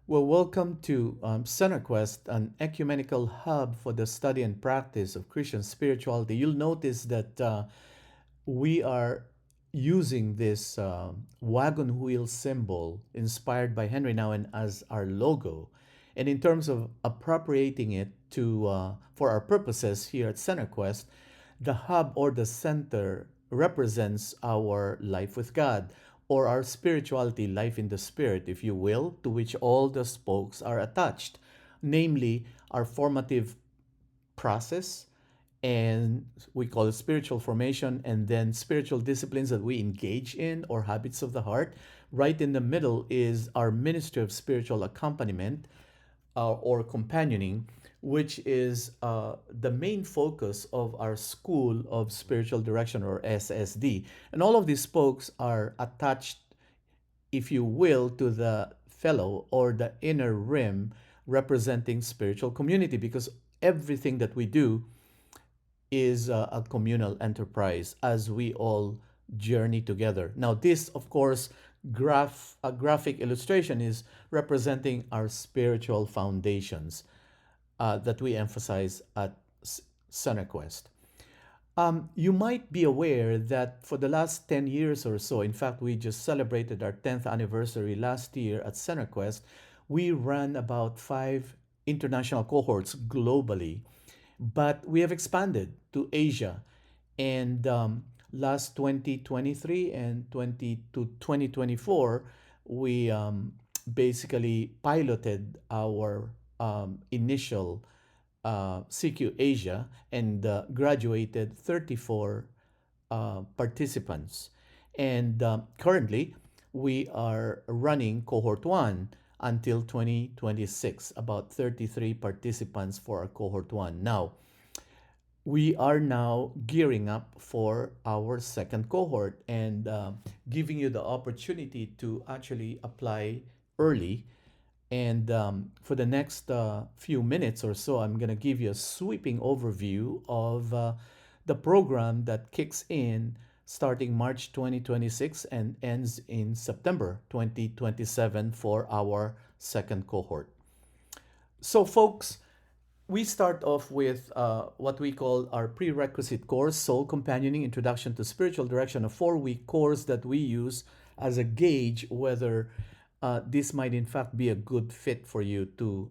Well, welcome to CenterQuest, an ecumenical hub for the study and practice of Christian spirituality. You'll notice that we are using this wagon wheel symbol inspired by Henry Nouwen as our logo. And in terms of appropriating it to for our purposes here at CenterQuest, the hub or the center represents our life with God or our spirituality, life in the spirit, if you will, to which all the spokes are attached, namely our formative process, and we call it spiritual formation, and then spiritual disciplines that we engage in or habits of the heart. Right in the middle is our ministry of spiritual accompaniment or companioning, which is the main focus of our School of Spiritual Direction or SSD. And all of these spokes are attached, if you will, to the fellow or the inner rim representing spiritual community, because everything that we do is a communal enterprise as we all journey together. Now, this, of course, a graphic illustration is representing our spiritual foundations that we emphasize at CenterQuest. You might be aware that for the last 10 years or so, in fact, we just celebrated our 10th anniversary last year at CenterQuest, we ran about 5 international cohorts globally, but we have expanded to Asia. And last 2023 and 2024, we basically piloted our initial CQ Asia and graduated 34 participants. And currently, we are running cohort 1 until 2026, about 33 participants for our cohort 1. Now, we are now gearing up for our second cohort and giving you the opportunity to actually apply early. And for the next few minutes or so, I'm going to give you a sweeping overview of the program that kicks in starting March 2026 and ends in September 2027 for our second cohort. So, folks, we start off with what we call our prerequisite course, Soul Companioning Introduction to Spiritual Direction, a 4-week course that we use as a gauge whether this might in fact be a good fit for you to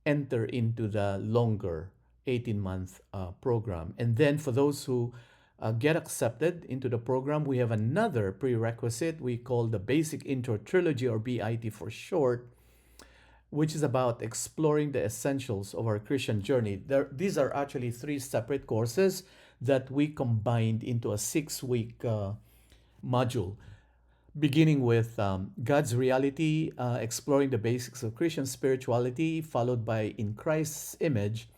enter into the longer 18-month program. And then for those who get accepted into the program, we have another prerequisite we call the Basic Intro Trilogy, or BIT for short, which is about exploring the essentials of our Christian journey. These are actually 3 separate courses that we combined into a 6-week module, beginning with God's Reality, exploring the basics of Christian spirituality, followed by In Christ's Image,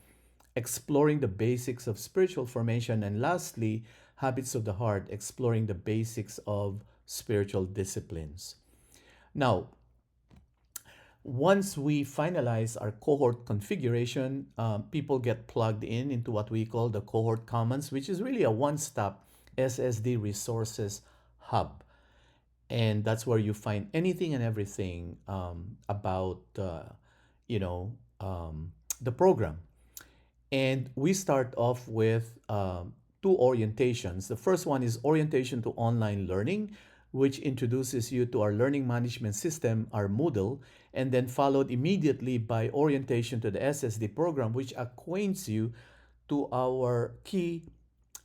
exploring the basics of spiritual formation, and lastly, Habits of the Heart, exploring the basics of spiritual disciplines. Now, once we finalize our cohort configuration, people get plugged in into what we call the Cohort Commons, which is really a one-stop SSD resources hub. And that's where you find anything and everything about, you know, the program. And we start off with 2 orientations. The first one is Orientation to Online Learning, which introduces you to our learning management system, our Moodle, and then followed immediately by Orientation to the SSD program, which acquaints you to our key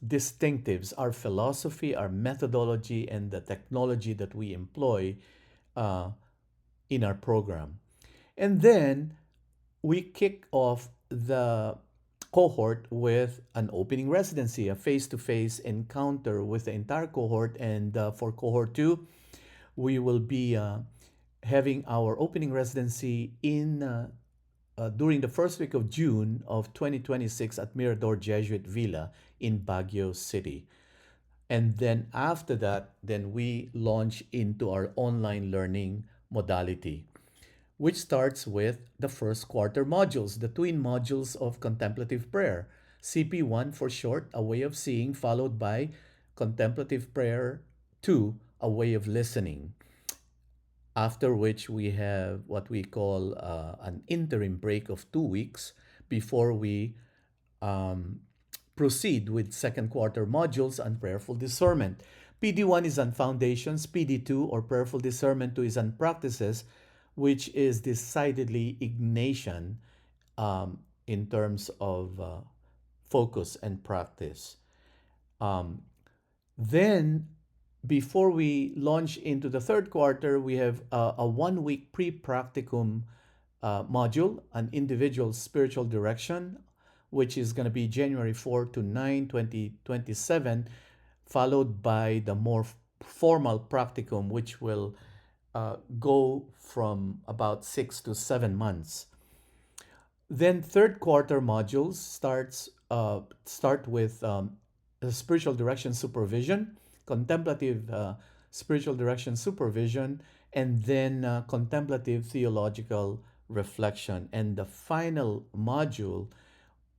distinctives, our philosophy, our methodology, and the technology that we employ uh, in our program. And then we kick off the cohort with an opening residency, a face-to-face encounter with the entire cohort. And for cohort 2, we will be having our opening residency in during the first week of June of 2026 at Mirador Jesuit Villa in Baguio City. And then after that, then we launch into our online learning modality, which starts with the first quarter modules, the twin modules of contemplative prayer. CP1 for short, a way of seeing, followed by contemplative prayer 2, a way of listening. after which we have what we call an interim break of 2 weeks before we um, proceed with second quarter modules on prayerful discernment. PD1 is on foundations, PD2 or prayerful discernment 2 is on practices, which is decidedly Ignatian in terms of focus and practice. Um, then, before we launch into the third quarter, we have a 1 week pre practicum module, an individual spiritual direction, which is going to be January 4 to 9, 2027, followed by the more formal practicum, which will go from about 6 to 7 months. Then third quarter modules start with the spiritual direction supervision, contemplative spiritual direction supervision, and then contemplative theological reflection. And the final module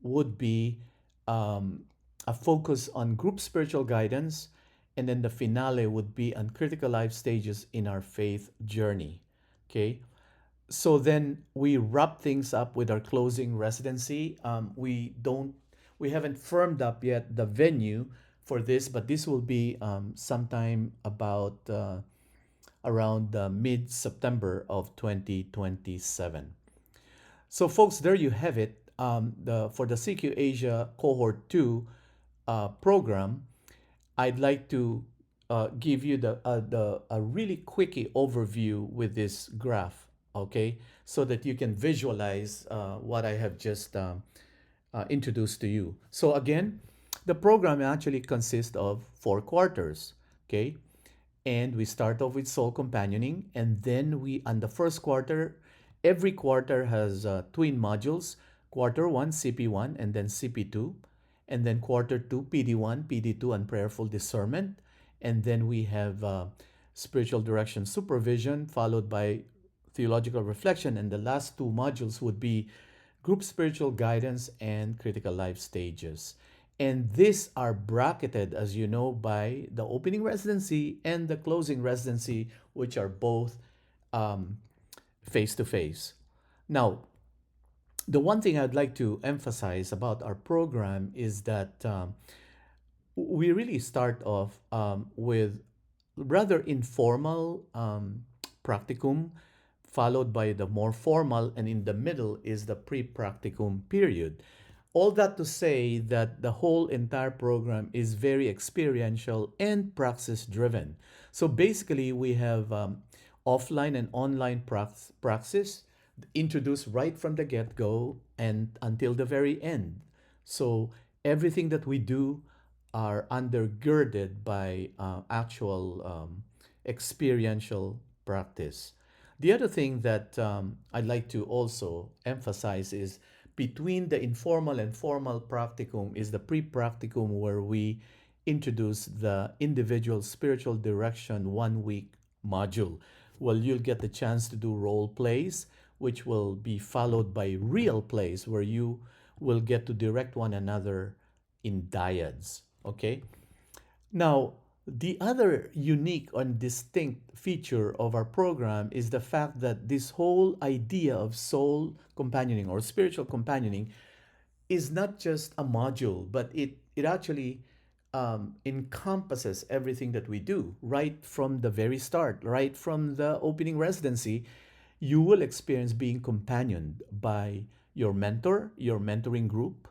would be um, a focus on group spiritual guidance, and then the finale would be on critical life stages in our faith journey. Okay, so then we wrap things up with our closing residency. We haven't firmed up yet the venue for this, but this will be sometime about around mid September of 2027. So, folks, there you have it. For the CQ Asia Cohort 2 program, I'd like to give you the a really quickie overview with this graph, okay, so that you can visualize what I have just introduced to you. So again, the program actually consists of 4 quarters, okay, and we start off with soul companioning, and then we on the first quarter, every quarter has twin modules. Quarter 1 CP1 and then CP2, and then quarter 2 PD1, PD2, and prayerful discernment, and then we have spiritual direction supervision followed by theological reflection, and the last two modules would be group spiritual guidance and critical life stages. And these are bracketed, as you know, by the opening residency and the closing residency, which are both face to face. Now, the one thing I'd like to emphasize about our program is that we really start off with rather informal practicum, followed by the more formal, and in the middle is the pre practicum period. All that to say that the whole entire program is very experiential and praxis driven. So basically, we have offline and online praxis introduced right from the get go and until the very end. So everything that we do are undergirded by actual experiential practice. The other thing that I'd like to also emphasize is between the informal and formal practicum is the pre-practicum, where we introduce the individual spiritual direction 1 week module. Well, you'll get the chance to do role plays, which will be followed by real plays where you will get to direct one another in dyads. Okay? Now, the other unique and distinct feature of our program is the fact that this whole idea of soul companioning or spiritual companioning is not just a module, but it actually encompasses everything that we do right from the very start, right from the opening residency. You will experience being companioned by your mentor, your mentoring group,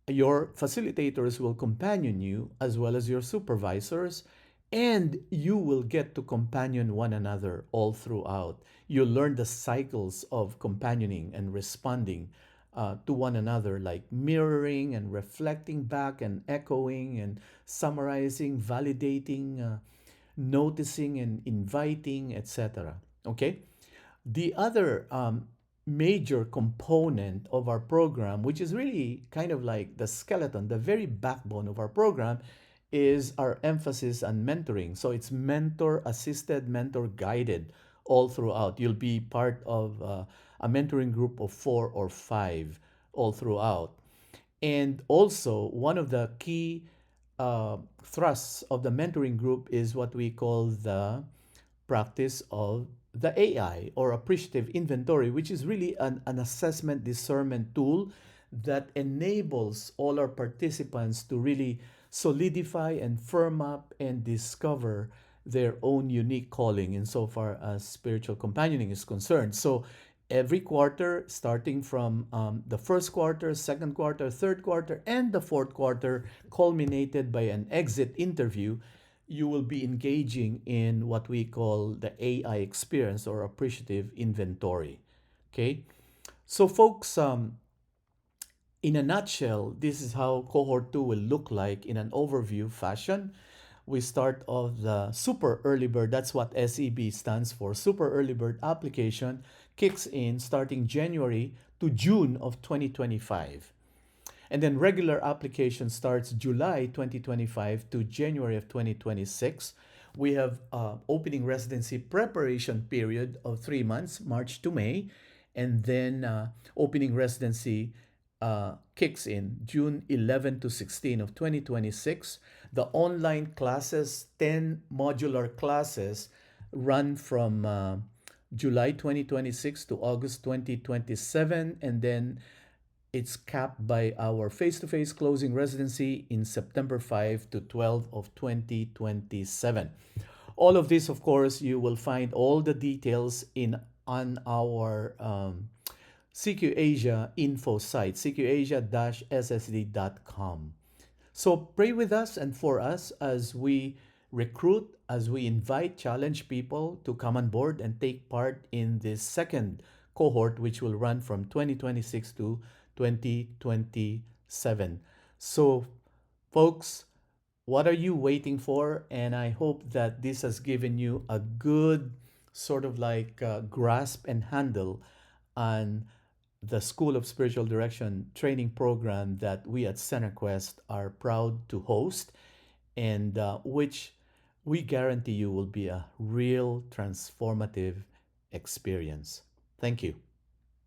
your facilitators will companion you as well as your supervisors, and you will get to companion one another all throughout. You learn the cycles of companioning and responding to one another, like mirroring and reflecting back and echoing and summarizing, validating, noticing and inviting, etc. Okay? The other major component of our program, which is really kind of like the skeleton, the very backbone of our program, is our emphasis on mentoring. So it's mentor assisted, mentor guided all throughout. You'll be part of a mentoring group of 4 or 5 all throughout. And also, one of the key thrusts of the mentoring group is what we call the practice of the AI or appreciative inventory, which is really an assessment discernment tool that enables all our participants to really solidify and firm up and discover their own unique calling insofar as spiritual companioning is concerned. So every quarter, starting from the first quarter, second quarter, third quarter, and the fourth quarter, culminated by an exit interview, you will be engaging in what we call the AI experience or appreciative inventory. Okay, so folks, in a nutshell, this is how cohort 2 will look like in an overview fashion. We start off the super early bird, that's what SEB stands for. Super early bird application kicks in starting January to June of 2025. And then regular application starts July 2025 to January of 2026. We have opening residency preparation period of 3 months, March to May, and then opening residency kicks in June 11 to 16 of 2026. The online classes, 10 modular classes, run from July 2026 to August 2027, and then it's capped by our face-to-face closing residency in September 5 to 12 of 2027. All of this, of course, you will find all the details in on our CQ Asia info site, cqasia-ssd.com. So pray with us and for us as we recruit, as we invite, challenge people to come on board and take part in this second cohort, which will run from 2026 to 2027. So, folks, what are you waiting for? And I hope that this has given you a good sort of like grasp and handle on the School of Spiritual Direction training program that we at CenterQuest are proud to host, and which we guarantee you will be a real transformative experience. Thank you.